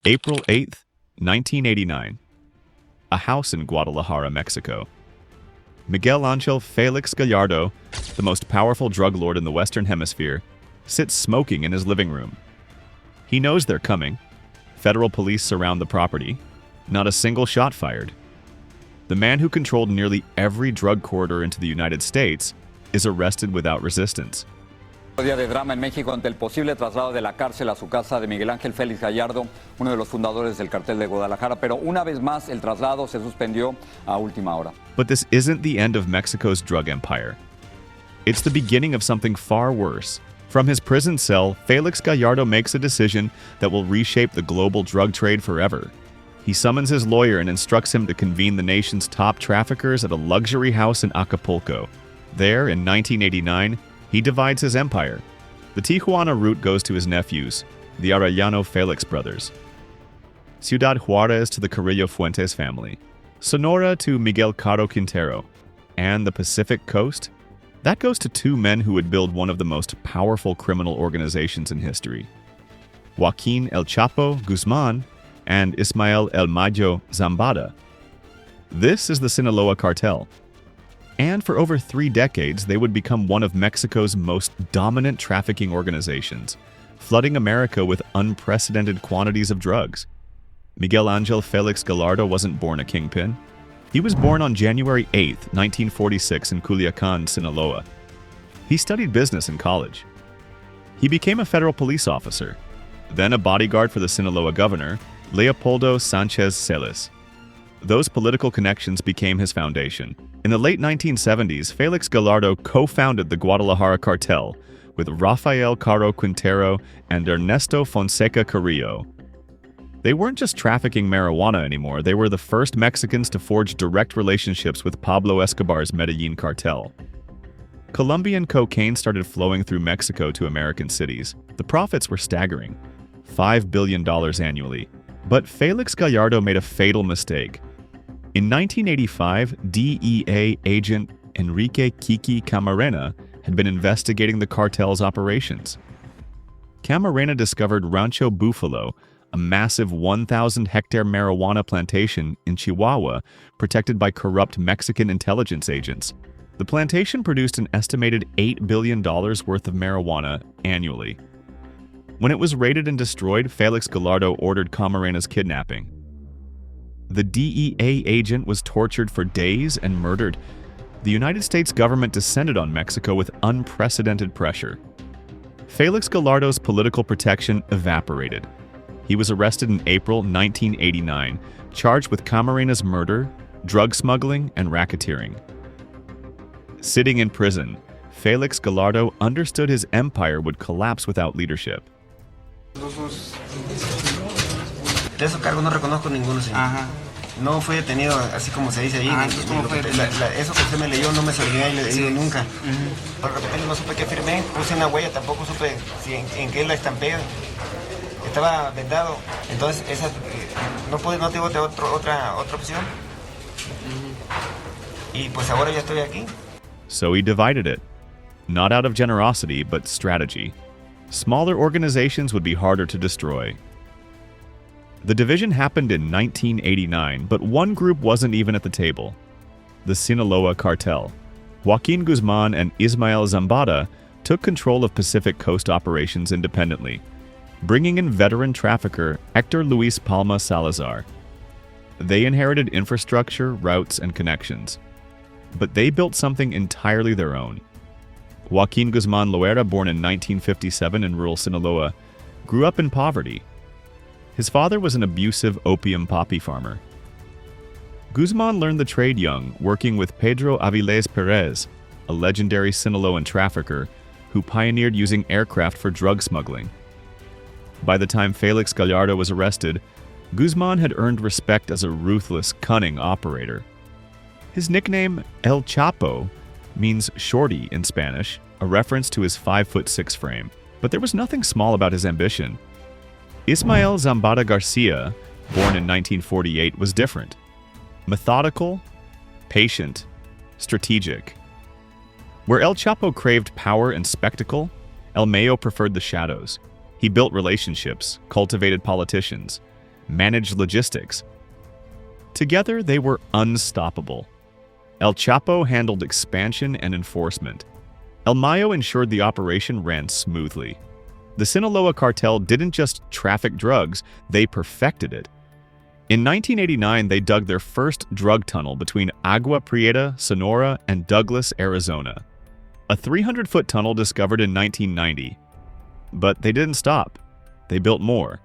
April 8, 1989. A house in Guadalajara, Mexico. Miguel Angel Felix Gallardo, the most powerful drug lord in the Western Hemisphere, sits smoking in his living room. He knows they're coming. Federal police surround the property. Not a single shot fired. The man who controlled nearly every drug corridor into the United States is arrested without resistance. Día de drama en México ante el posible traslado de la cárcel a su casa de Miguel Ángel Félix Gallardo, uno de los fundadores del cartel de Guadalajara, pero una vez más el traslado se suspendió a última hora. But this isn't the end of Mexico's drug empire. It's the beginning of something far worse. From his prison cell, Felix Gallardo makes a decision that will reshape the global drug trade forever. He summons his lawyer and instructs him to convene the nation's top traffickers at a luxury house in Acapulco. There, in 1989, he divides his empire. The Tijuana route goes to his nephews, the Arellano Felix brothers. Ciudad Juarez to the Carrillo Fuentes family. Sonora to Miguel Caro Quintero. And the Pacific Coast? That goes to two men who would build one of the most powerful criminal organizations in history. Joaquin El Chapo Guzman and Ismael El Mayo Zambada. This is the Sinaloa Cartel. And for over 3 decades, they would become one of Mexico's most dominant trafficking organizations, flooding America with unprecedented quantities of drugs. Miguel Angel Felix Gallardo wasn't born a kingpin. He was born on January 8, 1946 in Culiacan, Sinaloa. He studied business in college. He became a federal police officer, then a bodyguard for the Sinaloa governor, Leopoldo Sanchez Celis. Those political connections became his foundation. In the late 1970s, Felix Gallardo co-founded the Guadalajara Cartel with Rafael Caro Quintero and Ernesto Fonseca Carrillo. They weren't just trafficking marijuana anymore, they were the first Mexicans to forge direct relationships with Pablo Escobar's Medellin cartel. Colombian cocaine started flowing through Mexico to American cities. The profits were staggering, $5 billion annually. But Felix Gallardo made a fatal mistake. In 1985, DEA agent Enrique Kiki Camarena had been investigating the cartel's operations. Camarena discovered Rancho Buffalo, a massive 1,000-hectare marijuana plantation in Chihuahua protected by corrupt Mexican intelligence agents. The plantation produced an estimated $8 billion worth of marijuana annually. When it was raided and destroyed, Felix Gallardo ordered Camarena's kidnapping. The DEA agent was tortured for days and murdered. The United States government descended on Mexico with unprecedented pressure. Felix Gallardo's political protection evaporated. He was arrested in April 1989, charged with Camarena's murder, drug smuggling, and racketeering. Sitting in prison, Felix Gallardo understood his empire would collapse without leadership. De esos cargos no reconozco ninguno, señor. Ajá. No fui detenido, así como se dice ahí. Ajá, eso que usted me leyó no me salió y le digo nunca. Para repetirlo, no supe qué firmé, puse una huella, tampoco supe si en qué la estampé. Estaba vendado, entonces esa, no tuve otra opción. Y pues ahora ya estoy aquí. So he divided it. Not out of generosity, but strategy. Smaller organizations would be harder to destroy. The division happened in 1989, but one group wasn't even at the table. The Sinaloa Cartel. Joaquin Guzman and Ismael Zambada took control of Pacific Coast operations independently, bringing in veteran trafficker Hector Luis Palma Salazar. They inherited infrastructure, routes, and connections. But they built something entirely their own. Joaquin Guzman Loera, born in 1957 in rural Sinaloa, grew up in poverty. His father was an abusive opium poppy farmer. Guzman learned the trade young, working with Pedro Avilés Perez, a legendary Sinaloan trafficker who pioneered using aircraft for drug smuggling. By the time Felix Gallardo was arrested, Guzman had earned respect as a ruthless, cunning operator. His nickname, El Chapo, means shorty in Spanish, a reference to his 5'6" frame. But there was nothing small about his ambition. Ismael Zambada Garcia, born in 1948, was different. Methodical, patient, strategic. Where El Chapo craved power and spectacle, El Mayo preferred the shadows. He built relationships, cultivated politicians, managed logistics. Together, they were unstoppable. El Chapo handled expansion and enforcement. El Mayo ensured the operation ran smoothly. The Sinaloa Cartel didn't just traffic drugs, they perfected it. In 1989, they dug their first drug tunnel between Agua Prieta, Sonora, and Douglas, Arizona. A 300-foot tunnel discovered in 1990. But they didn't stop. They built more.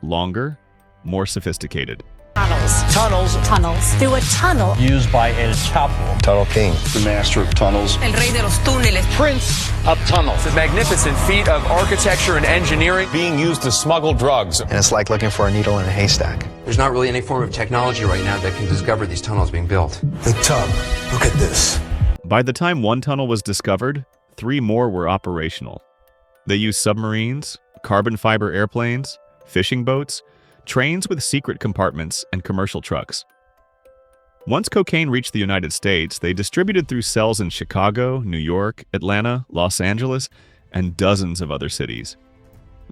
Longer, more sophisticated. Tunnels. Through a tunnel. Used by El Chapo. Tunnel King. The master of tunnels. El rey de los túneles. Prince of tunnels. A magnificent feat of architecture and engineering. Being used to smuggle drugs. And it's like looking for a needle in a haystack. There's not really any form of technology right now that can discover these tunnels being built. The tub. Look at this. By the time one tunnel was discovered, 3 more were operational. They used submarines, carbon fiber airplanes, fishing boats, trains with secret compartments, and commercial trucks. Once cocaine reached the United States, they distributed through cells in Chicago, New York, Atlanta, Los Angeles, and dozens of other cities.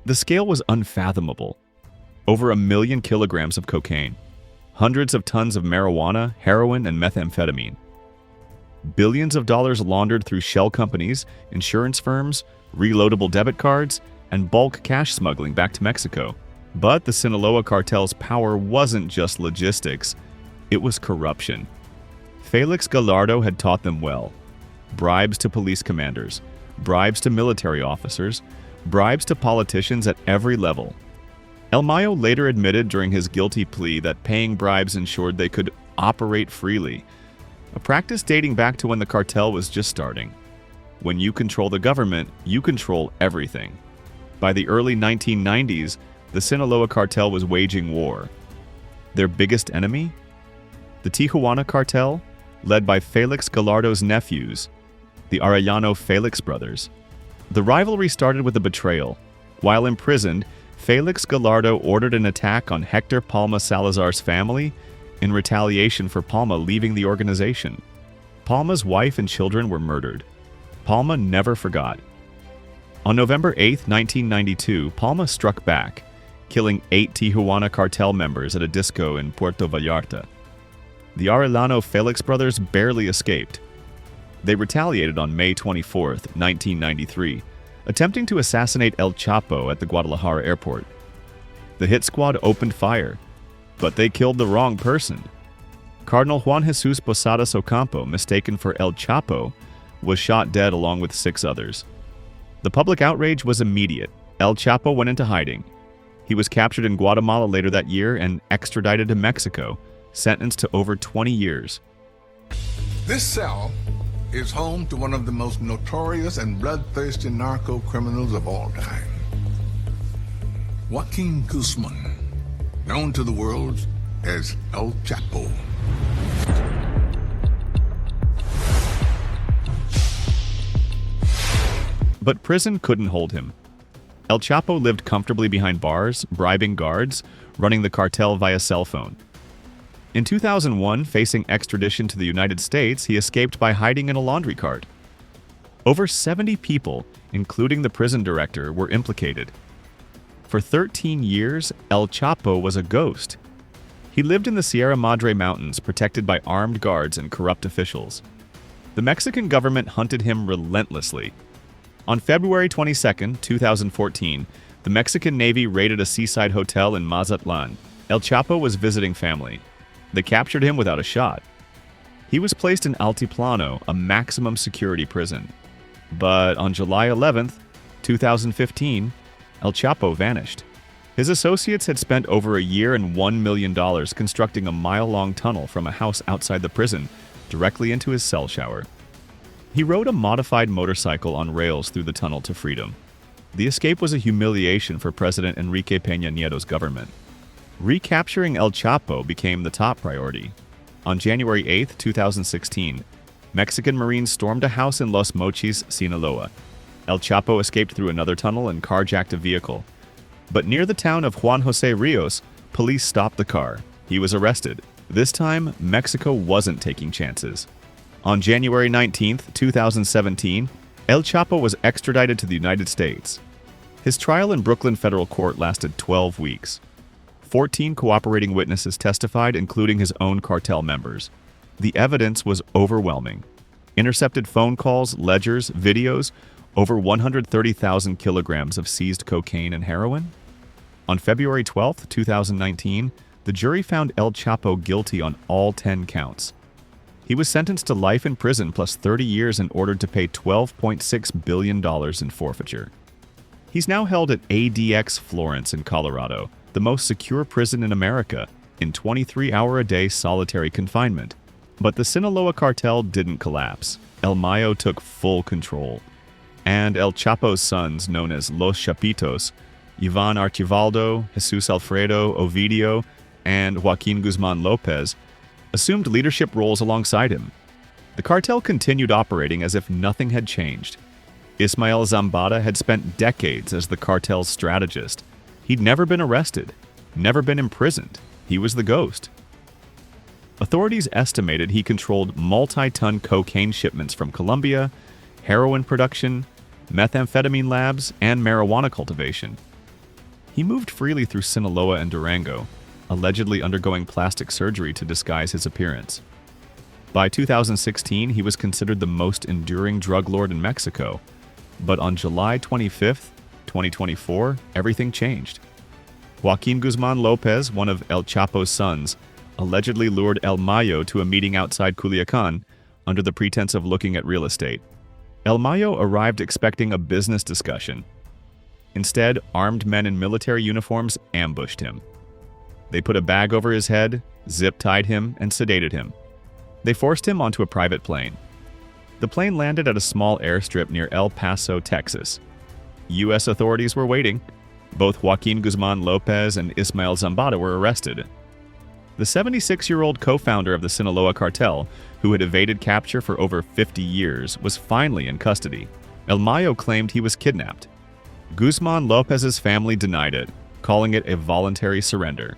The scale was unfathomable. Over 1 million kilograms of cocaine, hundreds of tons of marijuana, heroin, and methamphetamine. Billions of dollars laundered through shell companies, insurance firms, reloadable debit cards, and bulk cash smuggling back to Mexico. But the Sinaloa Cartel's power wasn't just logistics, it was corruption. Felix Gallardo had taught them well. Bribes to police commanders, bribes to military officers, bribes to politicians at every level. El Mayo later admitted during his guilty plea that paying bribes ensured they could operate freely, a practice dating back to when the cartel was just starting. When you control the government, you control everything. By the early 1990s, the Sinaloa Cartel was waging war. Their biggest enemy? The Tijuana Cartel, led by Felix Gallardo's nephews, the Arellano Felix brothers. The rivalry started with a betrayal. While imprisoned, Felix Gallardo ordered an attack on Hector Palma Salazar's family in retaliation for Palma leaving the organization. Palma's wife and children were murdered. Palma never forgot. On November 8, 1992, Palma struck back, killing 8 Tijuana cartel members at a disco in Puerto Vallarta. The Arellano Felix brothers barely escaped. They retaliated on May 24, 1993, attempting to assassinate El Chapo at the Guadalajara airport. The hit squad opened fire, but they killed the wrong person. Cardinal Juan Jesus Posadas Ocampo, mistaken for El Chapo, was shot dead along with 6 others. The public outrage was immediate. El Chapo went into hiding. He was captured in Guatemala later that year and extradited to Mexico, sentenced to over 20 years. This cell is home to one of the most notorious and bloodthirsty narco criminals of all time. Joaquin Guzman, known to the world as El Chapo. But prison couldn't hold him. El Chapo lived comfortably behind bars, bribing guards, running the cartel via cell phone. In 2001, facing extradition to the United States, he escaped by hiding in a laundry cart. Over 70 people, including the prison director, were implicated. For 13 years, El Chapo was a ghost. He lived in the Sierra Madre Mountains, protected by armed guards and corrupt officials. The Mexican government hunted him relentlessly. On February 22, 2014, the Mexican Navy raided a seaside hotel in Mazatlan. El Chapo was visiting family. They captured him without a shot. He was placed in Altiplano, a maximum security prison. But on July 11, 2015, El Chapo vanished. His associates had spent over a year and $1 million constructing a mile-long tunnel from a house outside the prison directly into his cell shower. He rode a modified motorcycle on rails through the tunnel to freedom. The escape was a humiliation for President Enrique Peña Nieto's government. Recapturing El Chapo became the top priority. On January 8, 2016, Mexican Marines stormed a house in Los Mochis, Sinaloa. El Chapo escaped through another tunnel and carjacked a vehicle. But near the town of Juan Jose Rios, police stopped the car. He was arrested. This time, Mexico wasn't taking chances. On January 19, 2017, El Chapo was extradited to the United States. His trial in Brooklyn federal court lasted 12 weeks. 14 cooperating witnesses testified, including his own cartel members. The evidence was overwhelming. Intercepted phone calls, ledgers, videos, over 130,000 kilograms of seized cocaine and heroin. On February 12, 2019, the jury found El Chapo guilty on all 10 counts. He was sentenced to life in prison plus 30 years and ordered to pay $12.6 billion in forfeiture. He's now held at ADX Florence in Colorado, the most secure prison in America, in 23-hour-a-day solitary confinement. But the Sinaloa Cartel didn't collapse. El Mayo took full control. And El Chapo's sons, known as Los Chapitos, Ivan Archivaldo, Jesus Alfredo, Ovidio, and Joaquin Guzman Lopez, assumed leadership roles alongside him. The cartel continued operating as if nothing had changed. Ismael Zambada had spent decades as the cartel's strategist. He'd never been arrested, never been imprisoned. He was the ghost. Authorities estimated he controlled multi-ton cocaine shipments from Colombia, heroin production, methamphetamine labs, and marijuana cultivation. He moved freely through Sinaloa and Durango, allegedly undergoing plastic surgery to disguise his appearance. By 2016, he was considered the most enduring drug lord in Mexico. But on July 25, 2024, everything changed. Joaquin Guzman Lopez, one of El Chapo's sons, allegedly lured El Mayo to a meeting outside Culiacan under the pretense of looking at real estate. El Mayo arrived expecting a business discussion. Instead, armed men in military uniforms ambushed him. They put a bag over his head, zip-tied him, and sedated him. They forced him onto a private plane. The plane landed at a small airstrip near El Paso, Texas. U.S. authorities were waiting. Both Joaquin Guzman Lopez and Ismael Zambada were arrested. The 76-year-old co-founder of the Sinaloa Cartel, who had evaded capture for over 50 years, was finally in custody. El Mayo claimed he was kidnapped. Guzman Lopez's family denied it, calling it a voluntary surrender.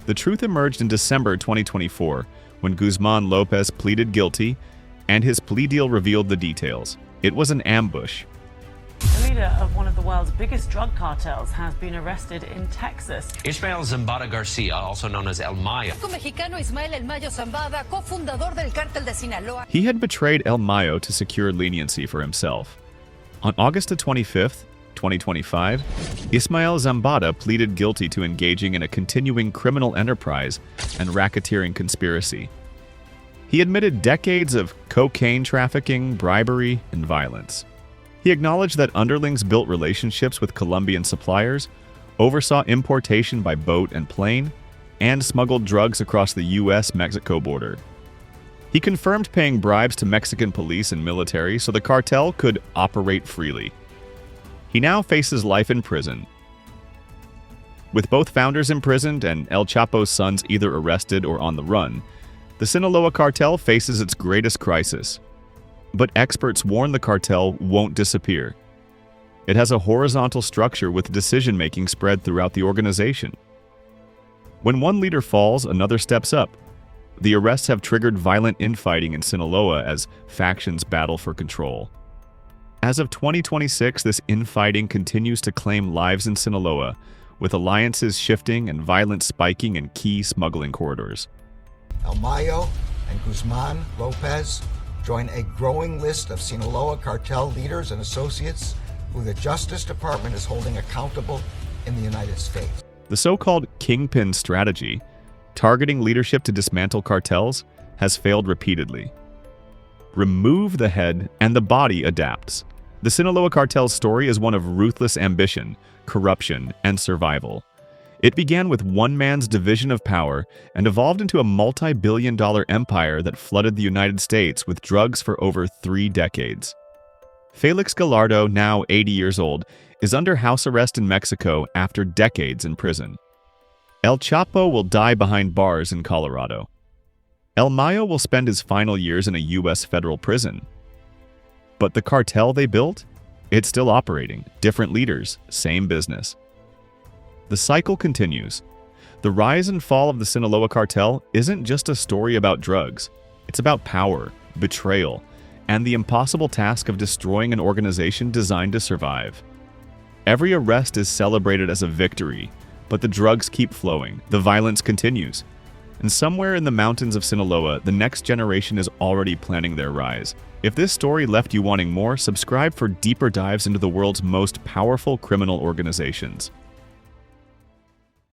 The truth emerged in December 2024 when Guzman Lopez pleaded guilty, and his plea deal revealed the details. It was an ambush. The leader of one of the world's biggest drug cartels has been arrested in Texas. Ismael Zambada Garcia, also known as El Mayo. He had betrayed El Mayo to secure leniency for himself. On August 25, 2025, Ismael Zambada pleaded guilty to engaging in a continuing criminal enterprise and racketeering conspiracy. He admitted decades of cocaine trafficking, bribery, and violence. He acknowledged that underlings built relationships with Colombian suppliers, oversaw importation by boat and plane, and smuggled drugs across the U.S.-Mexico border. He confirmed paying bribes to Mexican police and military so the cartel could operate freely. He now faces life in prison. With both founders imprisoned and El Chapo's sons either arrested or on the run, the Sinaloa Cartel faces its greatest crisis. But experts warn the cartel won't disappear. It has a horizontal structure with decision-making spread throughout the organization. When one leader falls, another steps up. The arrests have triggered violent infighting in Sinaloa as factions battle for control. As of 2026, this infighting continues to claim lives in Sinaloa, with alliances shifting and violence spiking in key smuggling corridors. El Mayo and Guzman Lopez join a growing list of Sinaloa Cartel leaders and associates who the Justice Department is holding accountable in the United States. The so-called kingpin strategy, targeting leadership to dismantle cartels, has failed repeatedly. Remove the head and the body adapts. The Sinaloa Cartel's story is one of ruthless ambition, corruption, and survival. It began with one man's division of power and evolved into a multi-billion-dollar empire that flooded the United States with drugs for over 3 decades. Felix Gallardo, now 80 years old, is under house arrest in Mexico after decades in prison. El Chapo will die behind bars in Colorado. El Mayo will spend his final years in a U.S. federal prison. But the cartel they built? It's still operating. Different leaders, same business. The cycle continues. The rise and fall of the Sinaloa Cartel isn't just a story about drugs. It's about power, betrayal, and the impossible task of destroying an organization designed to survive. Every arrest is celebrated as a victory, But the drugs keep flowing, the violence continues. And somewhere in the mountains of Sinaloa, the next generation is already planning their rise. If this story left you wanting more, subscribe for deeper dives into the world's most powerful criminal organizations.